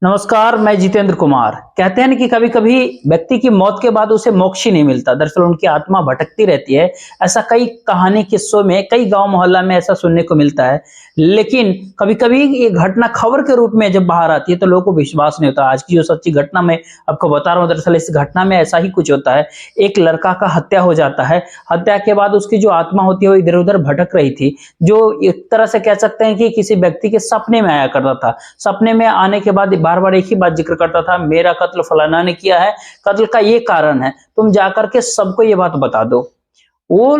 नमस्कार, मैं जितेंद्र कुमार। कहते हैं ना कि कभी-कभी व्यक्ति की मौत के बाद उसे मोक्ष ही नहीं मिलता। दरअसल उनकी आत्मा भटकती रहती है। ऐसा कई कहानी किस्सों में, कई गाँव मोहल्ला में ऐसा सुनने को मिलता है। लेकिन कभी-कभी ये घटना खबर के रूप में जब बाहर आती है तो लोगों को विश्वास नहीं होता। आज की जो सच्ची घटना मैं आपको बता रहा हूँ, दरअसल इस घटना में ऐसा ही कुछ होता है। एक लड़का का हत्या हो जाता है। हत्या के बाद उसकी जो आत्मा होती है वो इधर-उधर भटक रही थी। जो एक तरह से कह सकते हैं कि किसी व्यक्ति के सपने में आया करता था। सपने में आने के बाद बार-बार एक ही बात ज़िक्र करता था, मेरा कत्ल फलाना ने किया है, कत्ल का ये कारण है, तुम जाकर के सबको ये बात बता दो। वो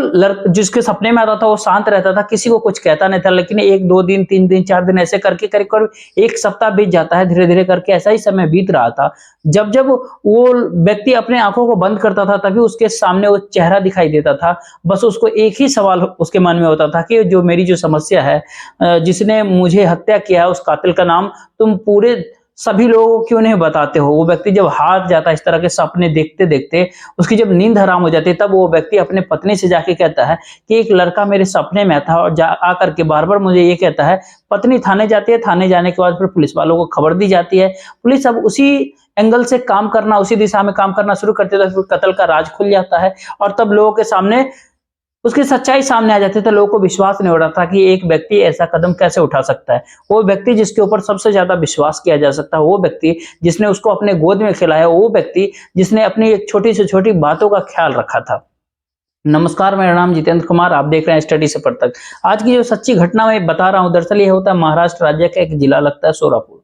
जिसके सपने में आता था वो शांत रहता था, किसी को कुछ कहता नहीं था, लेकिन 1, 2 दिन, 3 दिन, 4 दिन ऐसे करके करीब-करीब 1 सप्ताह बीत जाता है, धीरे-धीरे करके ऐसा ही समय बीत रहा था। जब-जब वो व्यक्ति अपने आँखों को बंद करता था, तभी उसके सामने वो चेहरा दिखाई देता था। बस उसको एक ही सवाल उसके मन में होता था कि जो मेरी जो समस्या है जिसने मुझे हत्या किया है, उस कातिल का नाम तुम पूरे सभी लोगों को क्यों नहीं बताते हो? वो व्यक्ति जब हार जाता है इस तरह के सपने देखते-देखते, उसकी जब नींद हराम हो जाती है, तब वो व्यक्ति अपने पत्नी से जाके कहता है कि एक लड़का मेरे सपने में था और आकर के बार-बार मुझे ये कहता है। पत्नी थाने जाती है, थाने जाने के बाद फिर पुलिस वालों को खबर दी जाती है। पुलिस अब उसी एंगल से काम करना, उसी दिशा में काम करना शुरू करती है, तो फिर कत्ल का राज खुल जाता है और तब लोगों के सामने उसकी सच्चाई सामने आ जाती है, तो लोगों को विश्वास नहीं हो रहा था कि एक व्यक्ति ऐसा कदम कैसे उठा सकता है। वो व्यक्ति जिसके ऊपर सबसे ज़्यादा विश्वास किया जा सकता है, वो व्यक्ति जिसने उसको अपने गोद में खिलाया, वो व्यक्ति जिसने अपनी एक छोटी से छोटी बातों का ख्याल रखा था। नमस्कार, मेरा नाम जितेंद्र कुमार, आप देख रहे हैं स्टडी से पढ़ तक। आज की जो सच्ची घटना मैं बता रहा हूँ, दरअसल ये होता है महाराष्ट्र राज्य का एक जिला लगता है सोलापुर।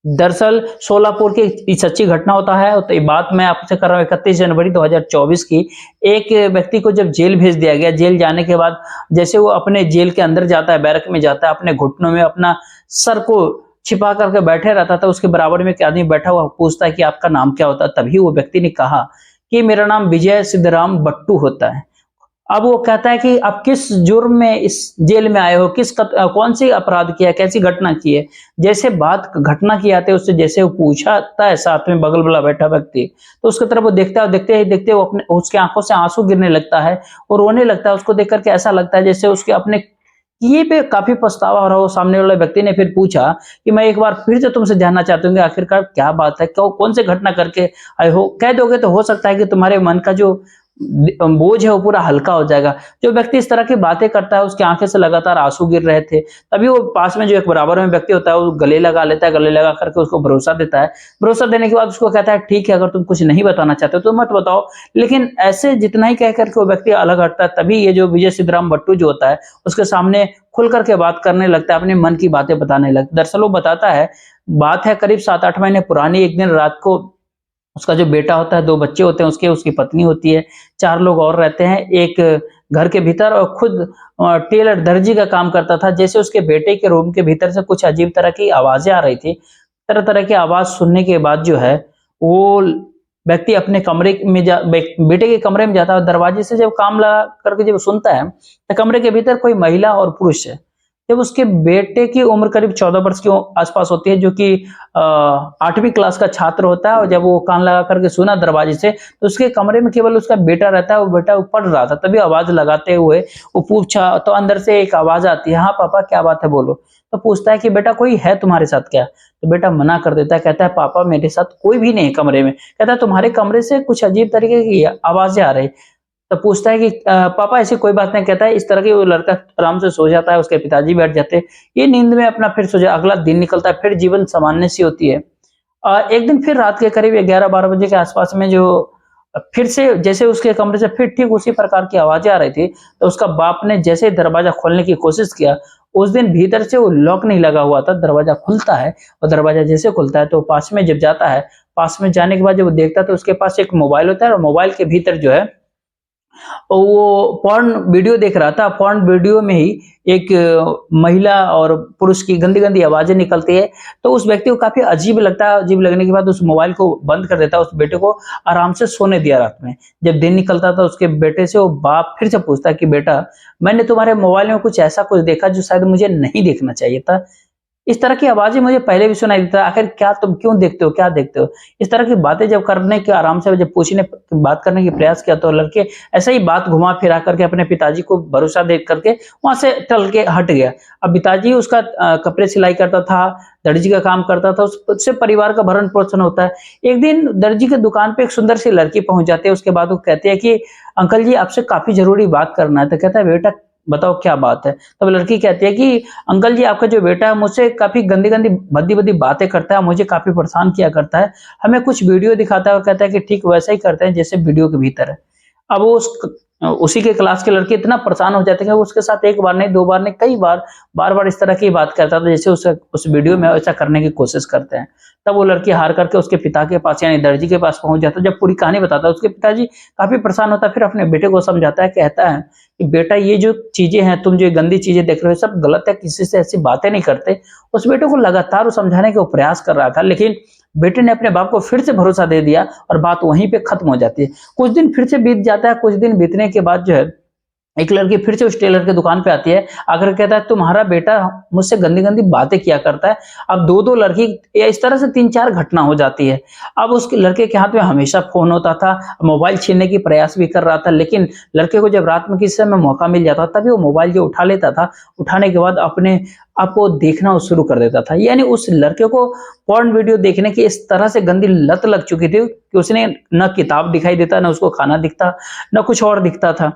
दरअसल सोलापुर की ये सच्ची घटना होता है, तो ये बात मैं आपसे कर रहा हूँ 31 जनवरी 2024 की। एक व्यक्ति को जब जेल भेज दिया गया, जेल जाने के बाद जैसे वो अपने जेल के अंदर जाता है, बैरक में जाता है, अपने घुटनों में अपना सर को छिपा करके बैठे रहता था। उसके बराबर में एक आदमी बैठा हुआ पूछता है कि आपका नाम क्या होता है? तभी वो व्यक्ति ने कहा कि मेरा नाम विजय सिद्धराम बट्टू होता है। अब वो कहता है कि आप किस जुर्म में इस जेल में आए हो? कौन सी अपराध किया है? कैसी घटना की है? जैसे बात घटना की आते उससे जैसे वो पूछता है साथ में बगल वाला बैठा व्यक्ति, तो उसकी तरफ वो देखता है और देखते ही देखते वो अपने उसकी आँखों से आँसू गिरने लगता है और रोने लगता है। उसको देख कर के ऐसा लगता है जैसे उसके अपने किए पे काफ़ी पछतावा हो रहा हो। सामने वाले व्यक्ति ने फिर पूछा कि मैं एक बार फिर से तुमसे जानना चाहता हूँ कि आखिरकार क्या बात है? कौन से घटना करके आए हो? कह दोगे तो हो सकता है कि तुम्हारे मन का जो बोझ है वो पूरा हल्का हो जाएगा। जो व्यक्ति इस तरह की बातें करता है उसकी आँखें से लगातार आँसू गिर रहे थे। तभी वो पास में जो एक बराबर में व्यक्ति होता है वो गले लगा लेता है, गले लगा करके उसको भरोसा देता है। भरोसा देने के बाद उसको कहता है ठीक है, अगर तुम कुछ नहीं बताना चाहते हो तो मत बताओ। लेकिन ऐसे जितना ही कह कर के वो व्यक्ति अलग हटता है, तभी ये जो विजय सिद्धराम बट्टू जो होता है उसके सामने खुल कर के बात करने लगता है, अपने मन की बातें बताने लगता है। दरअसल वो बताता है, बात है करीब 7-8 महीने पुरानी। एक दिन रात को उसका जो बेटा होता है, 2 बच्चे होते हैं उसके, उसकी पत्नी होती है, 4 लोग और रहते हैं एक घर के भीतर और खुद टेलर दर्जी का काम करता था। जैसे उसके बेटे के रूम के भीतर से कुछ अजीब तरह की आवाज़ें आ रही थी। तरह-तरह की आवाज़ सुनने के बाद जो है, वो व्यक्ति अपने कमरे में बेटे के कमरे में जाता है और दरवाजे से जब कान लगा करके जब सुनता है, तो कमरे के भीतर कोई महिला और पुरुष है। जब उसके बेटे की उम्र करीब 14 वर्ष के आस-पास होती है, जो कि 8वीं क्लास का छात्र होता है, और जब वो कान लगा करके सुना दरवाजे से, तो उसके कमरे में केवल उसका बेटा रहता है, वो बेटा वो पढ़ रहा था। तभी आवाज़ लगाते हुए वो पूछा, तो अंदर से एक आवाज़ आती है, "हाँ पापा, क्या बात है बोलो।" तो पूछता है कि बेटा कोई है तुम्हारे साथ क्या? तो बेटा मना कर देता है, कहता है पापा मेरे साथ कोई भी नहीं है कमरे में। कहता है तुम्हारे कमरे से कुछ अजीब तरीके की आवाज़ें आ रही। तो पूछता है कि पापा ऐसी कोई बात नहीं। कहता है इस तरह की। वो लड़का आराम से सो जाता है, उसके पिताजी बैठ जाते हैं। ये नींद में अपना फिर सो जा अगला दिन निकलता है, फिर जीवन सामान्य सी होती है। एक दिन फिर रात के करीब 11-12 बजे के आसपास में जो फिर से जैसे उसके कमरे से फिर ठीक उसी प्रकार की आवाज़ें आ रही थी, तो उसका बाप ने जैसे ही दरवाज़ा खोलने की कोशिश किया, उस दिन भीतर से वो लॉक नहीं लगा हुआ था, दरवाज़ा खुलता है और दरवाज़ा जैसे खुलता है तो पास में जब जाता है, पास में जाने के बाद जब वो देखता है तो उसके पास एक मोबाइल होता है और मोबाइल के भीतर जो है वो पॉर्न वीडियो देख रहा था। पॉर्न वीडियो में ही एक महिला और पुरुष की गंदी-गंदी आवाज़ें निकलती है, तो उस व्यक्ति को काफ़ी अजीब लगता है। अजीब लगने के बाद उस मोबाइल को बंद कर देता है, उस बेटे को आराम से सोने दिया रात में। जब दिन निकलता था उसके बेटे से वो बाप फिर से पूछता है कि बेटा, मैंने तुम्हारे मोबाइल में कुछ ऐसा कुछ देखा जो शायद मुझे नहीं देखना चाहिए था। इस तरह की आवाज़ें मुझे पहले भी सुनाई देता है, आखिर क्या तुम क्यों देखते हो, क्या देखते हो? इस तरह की बातें जब करने के आराम से जब पूछने बात करने की प्रयास किया तो लड़के ऐसे ही बात घुमा-फिरा करके अपने पिताजी को भरोसा दे करके वहाँ से टल के हट गया। अब पिताजी उसका कपड़े सिलाई करता था, दर्जी का काम करता था, उससे परिवार का भरण-पोषण होता है। एक दिन दर्जी की दुकान पे एक सुंदर सी लड़की पहुँच जाती है, उसके बाद वो कहती है कि अंकल जी आपसे काफ़ी ज़रूरी बात करना है। तो कहता है बेटा बताओ क्या बात है? तब लड़की कहती है कि अंकल जी आपका जो बेटा है मुझसे काफ़ी गंदी-गंदी, भद्दी-भद्दी बातें करता है, मुझे काफ़ी परेशान किया करता है। हमें कुछ वीडियो दिखाता है और कहता है कि ठीक वैसा ही करते हैं जैसे वीडियो के भीतर है। अब वो उसी के क्लास के लड़के इतना परेशान हो जाते हैं कि वो उसके साथ 1 बार नहीं, 2 बार नहीं, कई बार, बार-बार इस तरह की बात करता था जैसे उस वीडियो में ऐसा करने की कोशिश करते हैं। तब वो लड़की हार करके उसके पिता के पास यानी दर्जी के पास पहुँच जाता है, जब पूरी कहानी बताता है उसके पिताजी काफ़ी परेशान होता है, फिर अपने बेटे को समझाता है, कहता है कि बेटा ये जो चीज़ें हैं, तुम जो गंदी चीज़ें देख रहे हो सब गलत है, किसी से ऐसी बातें नहीं करते। उस बेटे को लगातार वो समझाने का वो प्रयास कर रहा था, लेकिन बेटे ने अपने बाप को फिर से भरोसा दे दिया और बात वहीं पे खत्म हो जाती है। कुछ दिन फिर से बीत जाता है, कुछ दिन बीतने के बाद जो है एक लड़की फिर से उस टेलर की दुकान पे आती है, आकर कहता है तुम्हारा बेटा मुझसे गंदी-गंदी बातें किया करता है। अब 2-2 लड़की या इस तरह से 3-4 घटना हो जाती है। अब उसके लड़के के हाथ में हमेशा फ़ोन होता था, मोबाइल छीनने की प्रयास भी कर रहा था, लेकिन लड़के को जब रात में किसी समय मौका मिल जाता तभी वो मोबाइल जो उठा लेता था, उठाने के बाद अपने आप को देखना वो शुरू कर देता था। यानी उस लड़के को पॉर्न वीडियो देखने की इस तरह से गंदी लत लग चुकी थी कि उसने ना किताब दिखाई देता, ना उसको खाना दिखता, ना कुछ और दिखता था।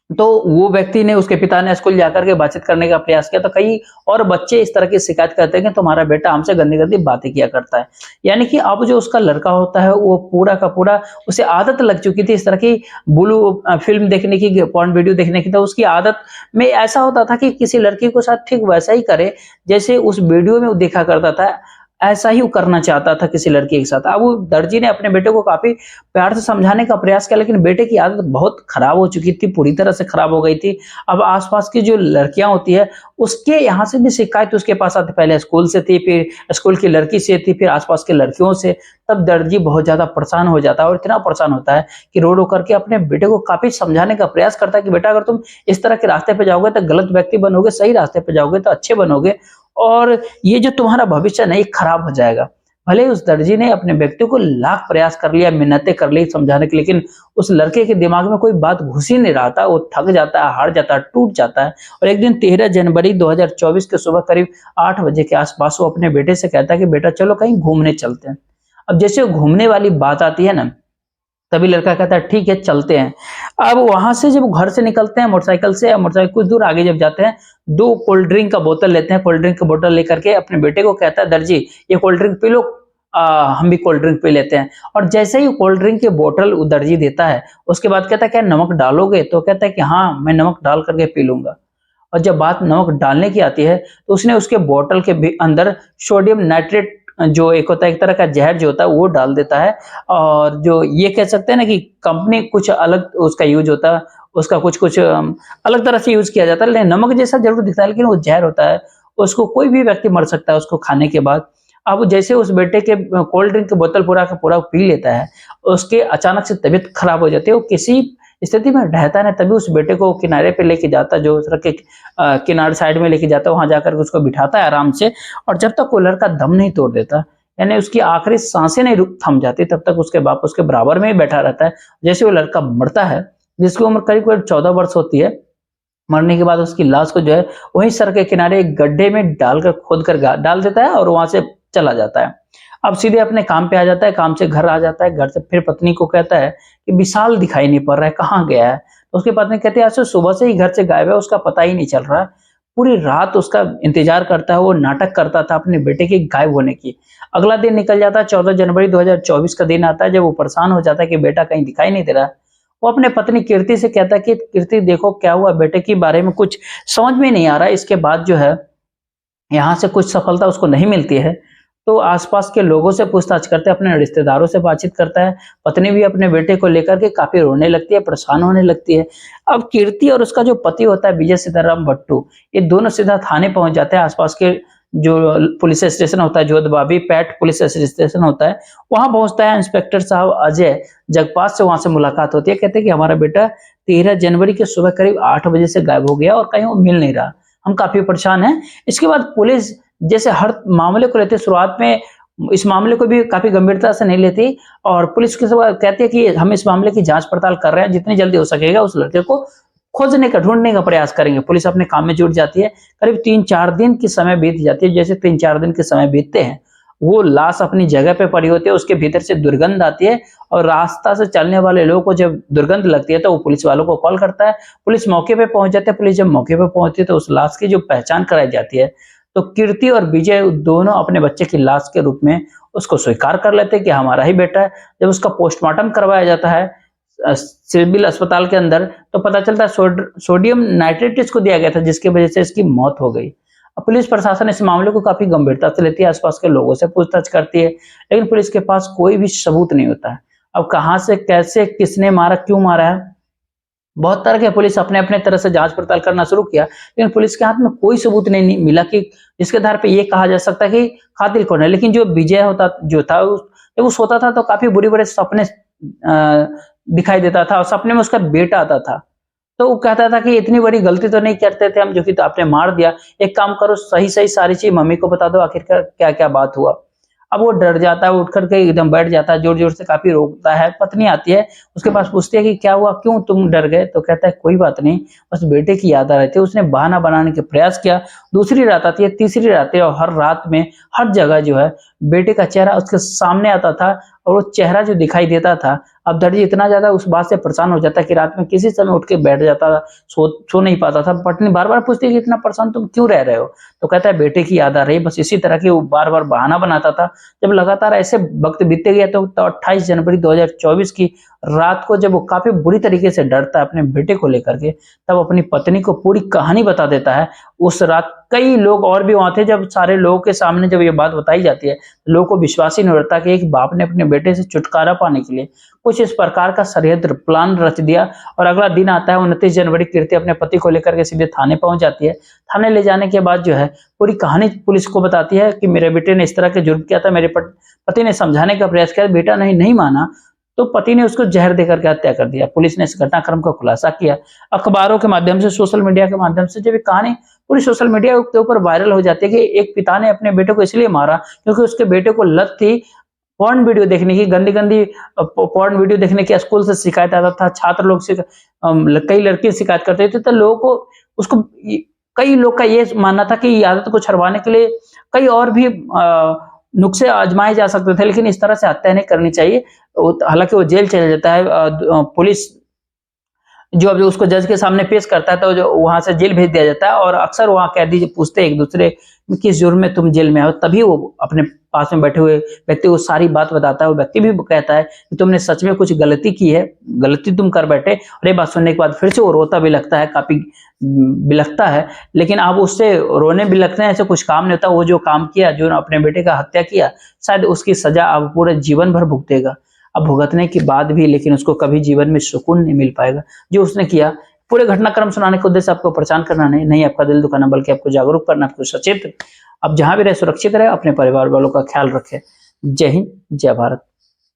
तो वो व्यक्ति ने उसके पिता ने स्कूल जाकर के बातचीत करने का प्रयास किया तो कई और बच्चे इस तरह की शिकायत करते हैं कि तुम्हारा बेटा हमसे गंदी-गंदी बातें किया करता है। यानी कि अब जो उसका लड़का होता है वो पूरा का पूरा उसे आदत लग चुकी थी इस तरह की ब्लू फ़िल्म देखने की, पॉर्न वीडियो देखने की, तो उसकी आदत में ऐसा होता था कि किसी लड़की के साथ ठीक वैसा ही करे जैसे उस वीडियो में वो देखा करता था। ऐसा ही वो करना चाहता था किसी लड़की के साथ। अब वो दर्जी ने अपने बेटे को काफ़ी प्यार से समझाने का प्रयास किया लेकिन बेटे की आदत बहुत खराब हो चुकी थी, पूरी तरह से खराब हो गई थी। अब आस-पास की जो लड़कियाँ होती है, उसके यहाँ से भी शिकायत उसके पास आती, पहले स्कूल से थी, फिर स्कूल की लड़की से थी, फिर आस-पास के लड़कियों से। तब दर्जी बहुत ज़्यादा परेशान हो जाता है और इतना परेशान होता है कि रो-रो करके अपने बेटे को काफ़ी समझाने का प्रयास करता है कि बेटा अगर तुम इस तरह के रास्ते पे जाओगे तो गलत व्यक्ति बनोगे, सही रास्ते पे जाओगे तो अच्छे बनोगे और ये जो तुम्हारा भविष्य नहीं खराब हो जाएगा। भले ही उस दर्जी ने अपने व्यक्ति को लाख प्रयास कर लिया, मिन्नतें कर ली समझाने की, लेकिन उस लड़के के दिमाग में कोई बात घुस ही नहीं रहा था। वो थक जाता है, हार जाता है, टूट जाता है और एक दिन 13 जनवरी 2024 के सुबह करीब 8 बजे के आस-पास वो अपने बेटे से कहता है कि बेटा चलो कहीं घूमने चलते हैं। अब जैसे वो घूमने वाली बात आती है ना, तभी लड़का कहता है ठीक है चलते हैं। अब वहाँ से जब घर से निकलते हैं मोटरसाइकिल से, मोटरसाइकिल कुछ दूर आगे जब जाते हैं, 2 कोल्ड ड्रिंक का बोतल लेते हैं, कोल्ड ड्रिंक का बोतल लेकर के अपने बेटे को कहता है दर्जी ये कोल्ड ड्रिंक पी लो, हम भी कोल्ड ड्रिंक पी लेते हैं। और जैसे ही कोल्ड ड्रिंक की बोतल वो दर्जी देता है, उसके बाद कहता है क्या नमक डालोगे? तो कहता है कि हाँ, मैं नमक डाल करके पी लूँगा। और जब बात नमक डालने की आती है, तो उसने उसके बॉटल के भी अंदर सोडियम नाइट्रेट जो एक होता है, एक तरह का ज़हर जो होता है वो डाल देता है और जो ये कह सकते हैं ना कि कंपनी कुछ अलग उसका यूज़ होता है, उसका कुछ-कुछ अलग तरह से यूज़ किया जाता है, लेकिन नमक जैसा ज़रूर दिखता है लेकिन वो ज़हर होता है, उसको कोई भी व्यक्ति मर सकता है उसको खाने के बाद। अब जैसे उस बेटे के कोल्ड ड्रिंक की बोतल पूरा का पूरा पी लेता है, उसके अचानक से तबीयत खराब हो जाती है, वो किसी स्थिति में रहता नहीं तभी उस बेटे को किनारे पे लेके जाता है, जो सड़क के किनारे साइड में लेके जाता है, वहाँ जाकर के उसको बिठाता है आराम से और जब तक वो लड़का दम नहीं तोड़ देता, यानी उसकी आखिरी साँसें नहीं रुक थम जाती, तब तक उसके बाप उसके बराबर में ही बैठा रहता है। जैसे वो लड़का मरता है, जिसकी उम्र करीब-करीब 14 वर्ष होती है, मरने के बाद उसकी लाश को जो है वहीं सड़क के किनारे एक गड्ढे में डालकर खोद कर गा डाल देता है और वहाँ से चला जाता है। अब सीधे अपने काम पे आ जाता है, काम से घर आ जाता है, घर से फिर पत्नी को कहता है कि विशाल दिखाई नहीं पड़ रहा है, कहाँ गया है? तो उसकी पत्नी कहती है, आज तो सुबह से ही घर से गायब है, उसका पता ही नहीं चल रहा है। पूरी रात उसका इंतज़ार करता है, वो नाटक करता था अपने बेटे के गायब होने की। अगला दिन निकल जाता है, 14 जनवरी 2024 का दिन आता है, जब वो परेशान हो जाता है कि बेटा कहीं दिखाई नहीं दे रहा है। वो अपने पत्नी कीर्ति से कहता है कि कीर्ति देखो क्या हुआ, बेटे के बारे में कुछ समझ में नहीं आ रहा है। इसके बाद जो है यहाँ से कुछ सफलता उसको नहीं मिलती है, तो आस-पास के लोगों से पूछताछ करते हैं, अपने रिश्तेदारों से बातचीत करता है। पत्नी भी अपने बेटे को लेकर के काफ़ी रोने लगती है, परेशान होने लगती है। अब कीर्ति और उसका जो पति होता है विजय सीताराम भट्टू, ये दोनों सीधा थाने पहुँच जाते हैं। आस-पास के जो पुलिस स्टेशन होता है, जोधबाबी पैठ पुलिस स्टेशन होता है, वहाँ पहुँचता है। इंस्पेक्टर साहब अजय जगपाल से वहाँ से मुलाकात होती है। कहते हैं कि हमारा बेटा 13 जनवरी की सुबह करीब 8 बजे से गायब हो गया और कहीं वो मिल नहीं रहा। हम काफ़ी परेशान हैं। इसके बाद पुलिस जैसे हर मामले को लेते शुरुआत में इस मामले को भी काफी गंभीरता से नहीं लेती और पुलिस के सब कहती है कि हम इस मामले की जांच पड़ताल कर रहे हैं, जितनी जल्दी हो सकेगा उस लड़के को खोजने का ढूंढने का प्रयास करेंगे। पुलिस अपने काम में जुट जाती है। करीब 3-4 दिन की समय बीत जाती है। जैसे 3-4 दिन के समय बीतते हैं, वो लाश अपनी जगह पे पड़ी होती है, उसके भीतर से दुर्गंध आती है और रास्ता से चलने वाले लोगों को जब दुर्गंध लगती है तो वो पुलिस वालों को कॉल करता है। पुलिस मौके पे पहुंच जाती है। पुलिस जब मौके पे पहुंचती है तो उस लाश की जो पहचान कराई जाती है, तो कीर्ति और विजय दोनों अपने बच्चे की लाश के रूप में उसको स्वीकार कर लेते हैं कि हमारा ही बेटा है। जब उसका पोस्टमार्टम करवाया जाता है सिविल अस्पताल के अंदर, तो पता चलता है सोडियम नाइट्रेट इसको दिया गया था, जिसकी वजह से इसकी मौत हो गई। अब पुलिस प्रशासन इस मामले को काफी गंभीरता से लेती है, आसपास के लोगों से पूछताछ करती है, लेकिन पुलिस के पास कोई भी सबूत नहीं होता है। अब कहां से, कैसे, किसने मारा, क्यों मारा है, बहुत तरह के पुलिस अपने अपने तरह से जांच पड़ताल करना शुरू किया, लेकिन पुलिस के हाथ में कोई सबूत नहीं मिला कि जिसके आधार पे ये कहा जा सकता है कि कातिल कौन है। लेकिन जो विजय होता जो था, जब वो सोता था तो काफी बुरे बुरे सपने दिखाई देता था और सपने में उसका बेटा आता था। तो वो कहता था कि इतनी बड़ी गलती तो नहीं करते थे हम, जो कि तो आपने मार दिया। एक काम करो, सही सही सारी चीज मम्मी को बता दो, आखिरकार क्या क्या बात हुआ। अब वो डर जाता है, उठ करके एकदम बैठ जाता है, जोर जोर से काफी रोकता है। पत्नी आती है, उसके पास पूछती है कि क्या हुआ, क्यों तुम डर गए। तो कहता है कोई बात नहीं, बस बेटे की याद आ रही थी। उसने बहाना बनाने के प्रयास किया। दूसरी रात आती है, तीसरी रात है, और हर रात में हर जगह जो है बेटे का चेहरा उसके सामने आता था और वो चेहरा जो दिखाई देता था, अब दर्जी इतना ज्यादा उस बात से परेशान हो जाता कि रात में किसी समय उठ के बैठ जाता था, सो नहीं पाता था। पत्नी बार बार पूछती कि इतना परेशान तुम क्यों रह रहे हो। तो कहता है बेटे की याद आ रही है। बस इसी तरह की वो बार बार बहाना बनाता था। जब लगातार ऐसे वक्त बीतते गया तो 28 जनवरी 2024 की रात को जब वो काफी बुरी तरीके से डरता है अपने बेटे को लेकर के, तब अपनी पत्नी को पूरी कहानी बता देता है। उस रात कई लोग और भी वहां थे। जब सारे लोगों के सामने जब ये बात बताई जाती है, लोगों को विश्वास ही नहीं होता कि एक बाप ने अपने बेटे से छुटकारा पाने के लिए कुछ इस प्रकार का षड्यंत्र प्लान रच दिया। और अगला दिन आता है 29 जनवरी, कीर्ति अपने पति को लेकर के सीधे थाने पहुंच जाती है। थाने ले जाने के बाद जो है पूरी कहानी पुलिस को बताती है कि मेरे बेटे ने इस तरह के जुर्म किया था। मेरे पति ने समझाने का प्रयास किया, बेटा नहीं माना, तो पति ने उसको जहर देकर के हत्या कर दिया। पुलिस ने इस घटनाक्रम का खुलासा किया। अखबारों के माध्यम से, सोशल मीडिया के माध्यम से जब ये कहानी पूरी सोशल मीडिया के ऊपर वायरल हो जाती है कि एक पिता ने अपने बेटे को इसलिए मारा क्योंकि उसके बेटे को लत थी पॉर्न वीडियो देखने की, गंदी गंदी पॉर्न वीडियो देखने की। स्कूल से शिकायत आता था, छात्र लोग से कई लड़के शिकायत करते थे, तो लोगों को उसको कई लोग का ये मानना था कि आदत को छुड़वाने के लिए कई और भी नुस्खे आजमाए जा सकते थे, लेकिन इस तरह से हत्या नहीं करनी चाहिए। हालांकि वो जेल चला जाता है। पुलिस जो अब उसको जज के सामने पेश करता है तो जो वहां से जेल भेज दिया जाता है। और अक्सर वहां कैदी पूछते हैं एक दूसरे किस जुर्म में तुम जेल में आओ, तभी वो अपने पास में बैठे हुए व्यक्ति को सारी बात बताता है। वो व्यक्ति भी कहता है कि तुमने सच में कुछ गलती की है, गलती तुम कर बैठे। और ये बात सुनने के बाद फिर से वो रोता भी लगता है, काफी बिलखता है। लेकिन अब उससे रोने बिलखने ऐसे कुछ काम नहीं होता। वो जो काम किया, जो अपने बेटे का हत्या किया, शायद उसकी सजा अब पूरे जीवन भर भुगतेगा। अब भुगतने के बाद भी लेकिन उसको कभी जीवन में सुकून नहीं मिल पाएगा जो उसने किया। पूरे घटनाक्रम सुनाने के उद्देश्य आपको परेशान करना नहीं आपका दिल दुखाना, बल्कि आपको जागरूक करना, आपको सचेत। अब जहां भी रहे सुरक्षित रहे, अपने परिवार वालों का ख्याल रखें। जय हिंद, जय भारत।